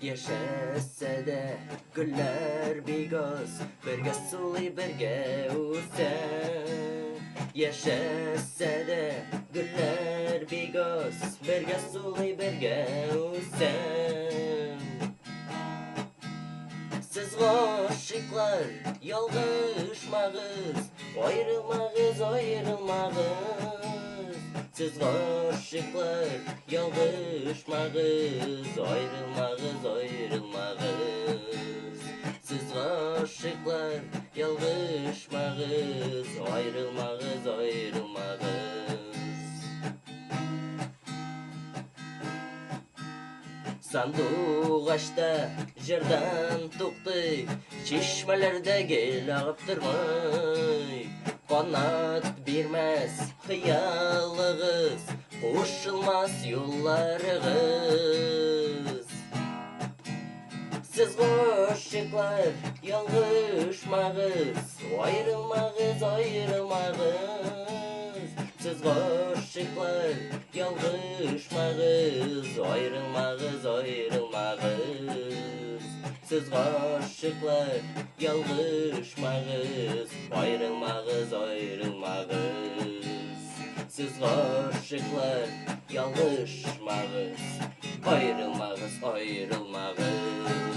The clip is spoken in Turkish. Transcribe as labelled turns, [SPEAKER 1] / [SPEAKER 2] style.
[SPEAKER 1] Yaşasa da güller bir göz, birge suli birge usen. Yaşasa da güller bir göz, birge suli birge usen. Siz aşıklar yalgışmağız, ayrılmağız, ayrılmağız. Siz aşıklar yalgışmağız, ayrılmağız, ayrılmağız. Siz aşıklar yalgışmağız, ayrılmağız, ayrılmağız. Sandık açta jirdan tuqdi, çeşmelerde gel ağıp durmay. Qanat bermez xiyalığız, qoşulmaz yollarığız. Siz aşıklar yalgışmağız, ayrılmağız, ayrılmağız. Siz aşıklar yalgışmağız, ayrılmağız, ayrılmağız. Siz aşıklar yalgışmağız, ayrılmağız, ayrılmağız. Siz aşıklar yalgışmağız, ayrılmağız, ayrılmağız.